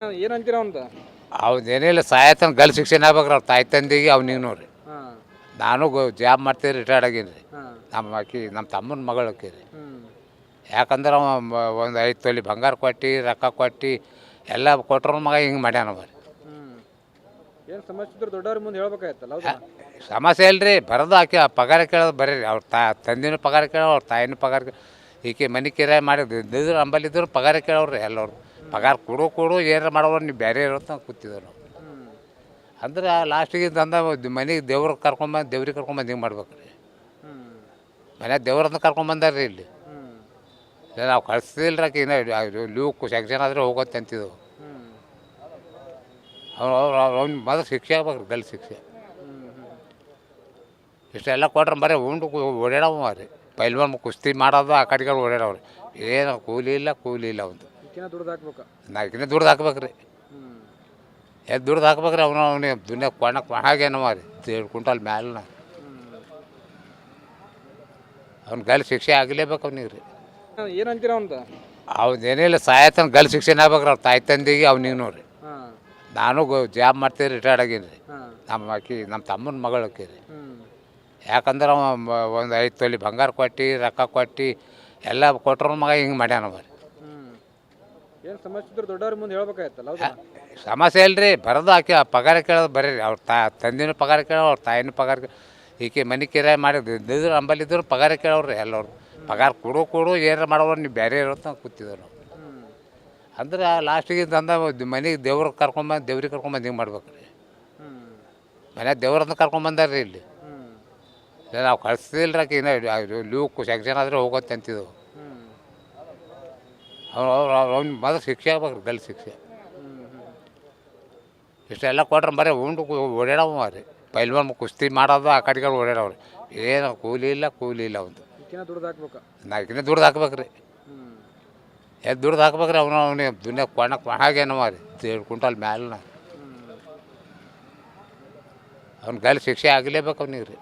ಏನಂತೀರ ಅಂತ ಅವ್ನೇನಿಲ್ಲ ಸಾಯತನ ಗಲ್ ಶಿಕ್ಷಣ ಆಗ್ಬೇಕ್ರಿ ಅವ್ರ ತಾಯಿ ತಂದೆಗೆ ಅವ್ನಿಗೆ ನೋಡ್ರಿ. ಹಾಂ ನಾನು ಜಾಬ್ ಮಾಡ್ತೀವಿ, ರಿಟೈರ್ಡ್ ಆಗೀನಿ ರೀ. ಹಾಂ ನಮ್ಮ ತಮ್ಮನ ಮಗಳು ಆಕಿ ರೀ. ಹ್ಞೂ ಯಾಕಂದ್ರೆ ಅವ ಒಂದು 5 ತೊಲಿ ಬಂಗಾರ ಕೊಟ್ಟು ರೊಕ್ಕ ಕೊಟ್ಟು ಎಲ್ಲ ಕೊಟ್ರ ಮಗ ಹಿಂಗೆ ಮಾಡ್ಯಾನ ಅವ ರೀ. ಏನು ಸಮಸ್ಯೆ ಇದ್ರೆ ದೊಡ್ಡವ್ರ ಮುಂದೆ ಹೇಳ್ಬೇಕಾಯ್ತಲ್ಲ ಹೌದಾ? ಸಮಸ್ಯೆ ಇಲ್ರಿ, ಬರೋದು ಆಕೆ ಪಗಾರ ಕೇಳೋದು ಬರ್ರಿ. ಅವ್ರ ತಂದಿನ ಪಗಾರ ಕೇಳೋ, ಅವ್ರ ತಾಯಿನ ಪಗಾರ ಈಕೆ ಮನೆ ಕಿರಾಯ ಮಾಡಿದ್ರು ನಂಬಲ್ಲಿದ್ರು ಪಗಾರ ಕೇಳೋರು ಎಲ್ಲರು. ಪಗಾರ ಕೊಡು ಏನಾರು ಮಾಡೋರು ನೀವು ಬೇರೆ ಇರುತ್ತೆ ಕೂತಿದ್ದೆವು ನಾವು. ಅಂದ್ರೆ ಲಾಸ್ಟಿಗೆ ತಂದ ಮನೆಗೆ ದೇವ್ರಿಗೆ ದೇವ್ರಿಗೆ ಕರ್ಕೊಂಬಂದು ಹಿಂಗೆ ಮಾಡ್ಬೇಕು ರೀ. ಮನ್ಯಾಗ ದೇವ್ರನ್ನ ಕರ್ಕೊಂಬಂದಾರ ರೀ ಇಲ್ಲಿ. ನಾವು ಕಳಿಸ್ತಿಲ್ಲ ರೀ. ಇನ್ನು ಲೀವ್ ಸೆಕ್ಷನ್ ಆದರೆ ಹೋಗೋತ್ತೆ ಅಂತಿದ್ದೆವು. ಅವ್ನು ಮೊದಲು ಶಿಕ್ಷೆ ಆಗ್ಬೇಕು, ಗಲ್ ಶಿಕ್ಷೆ. ಇಷ್ಟೆಲ್ಲ ಕೊಟ್ರೆ ಬರೀ ಉಂಡು ಓಡಾಡವ ರೀ. ಪೈಲ್ವಾನ್ ಕುಸ್ತಿ ಮಾಡೋದು ಆ ಕಡೆಗಳು ಓಡಾಡವ್ರಿ. ಏನು ಕೂಲಿ ಇಲ್ಲ ಒಂದು. ನಾಲ್ಕಿನ ದುಡ್ದು ಹಾಕ್ಬೇಕು ರೀ. ದುಡ್ದು ಹಾಕ್ಬೇಕ್ರಿ. ಅವನಿಗೆ ದುನಿಯಾ ಕೊಣಕ್ಕೆ ಹಾಗೇನವ ರೀ. 2 ಕ್ವಿಂಟಲ್ ಮ್ಯಾಲ ಅವ್ನ ಗಲ್ ಶಿಕ್ಷೆ ಆಗಲೇಬೇಕು ಅವ್ನಿಗೆ ರೀ. ಏನಂತೀರ ಅಂತ ಅವ್ನೇನಿಲ್ಲ ಸಾಯತನ ಗಲ್ ಶಿಕ್ಷಣ ಆಗ್ಬೇಕ್ರಿ ಅವ್ರ ತಾಯಿ ತಂದೆಗೆ ಅವ್ನಿಗೆ ನೋಡ್ರಿ. ನಾನು ಜಾಬ್ ಮಾಡ್ತೀವಿ, ರಿಟೈರ್ಡ್ ಆಗೀನಿ ರೀ. ನಮ್ಮ ತಮ್ಮನ ಮಗಳು ಆಕಿ ರೀ. ಯಾಕಂದ್ರೆ ಅವ ಒಂದು 5 ತೊಲಿ ಬಂಗಾರ ಕೊಟ್ಟು ರೊಕ್ಕ ಕೊಟ್ಟು ಎಲ್ಲ ಕೊಟ್ರ ಮಗ ಹಿಂಗೆ ಮಾಡ್ಯಾನ ಅವ ರೀ. ಏನು ಸಮಸ್ಯೆ ಇದ್ರೆ ದೊಡ್ಡವ್ರ ಮುಂದೆ ಹೇಳ್ಬೇಕಾಯ್ತಲ್ಲ ಹೌದಾ? ಸಮಸ್ಯೆ ಇಲ್ರಿ, ಬರೋದು ಆಕೆ ಪಗಾರ ಕೇಳೋದು ಬರ್ರಿ. ಅವ್ರ ತಂದಿನ ಪಗಾರ ಕೇಳೋ, ಅವ್ರ ತಾಯಿನ ಪಗಾರ ಈಕೆ ಮನೆ ಕಿರಾಯ ಮಾಡಿದ್ರು ನಂಬಲ್ಲಿದ್ರು ಪಗಾರ ಕೇಳೋರು ಎಲ್ಲರು. ಪಗಾರ ಕೊಡು ಏನಾರು ಮಾಡೋರು ನೀವು ಬೇರೆ ಇರುತ್ತೆ ಕೂತಿದ್ದೆವು ನಾವು. ಅಂದ್ರೆ ಲಾಸ್ಟಿಗೆ ತಂದ ಮನೆಗೆ ದೇವ್ರಿಗೆ ಕರ್ಕೊಂಬಂದು ಹಿಂಗೆ ಮಾಡ್ಬೇಕು ರೀ. ಮನ್ಯಾಗ ದೇವ್ರನ್ನ ಕರ್ಕೊಂಬಂದಾರ ರೀ ಇಲ್ಲಿ. ನಾವು ಕಳಿಸ್ತಿಲ್ಲ ರೀ. ಇನ್ನು ಲೀವ್ ಸೆಕ್ಷನ್ ಆದರೆ ಹೋಗೋತ್ತೆ ಅಂತಿದ್ದೆವು. ಅವ್ನು ಮೊದಲು ಶಿಕ್ಷೆ ಆಗ್ಬೇಕು, ಗಲ್ ಶಿಕ್ಷೆ. ಇಷ್ಟೆಲ್ಲ ಕೊಟ್ರೆ ಬರೀ ಉಂಡು ಓಡಾಡವ ರೀ. ಪೈಲ್ವಾನ್ ಕುಸ್ತಿ ಮಾಡೋದು ಆ ಕಡೆಗಳು ಓಡಾಡವ್ರಿ. ಏನು ಕೂಲಿ ಇಲ್ಲ ಒಂದು. ನಾಲ್ಕಿನ ದುಡ್ದು ಹಾಕ್ಬೇಕು ರೀ. ದುಡ್ದು ಹಾಕ್ಬೇಕ್ರಿ. ಅವನಿಗೆ ದುನಿಯಾ ಕೊಣಕ್ಕೆ ಹಾಗೇನವ ರೀ. 2 ಕ್ವಿಂಟಲ್ ಮ್ಯಾಲ ಅವ್ನ ಗಲ್ ಶಿಕ್ಷೆ ಆಗಲೇಬೇಕು ಅವ್ನಿಗೆ ರೀ.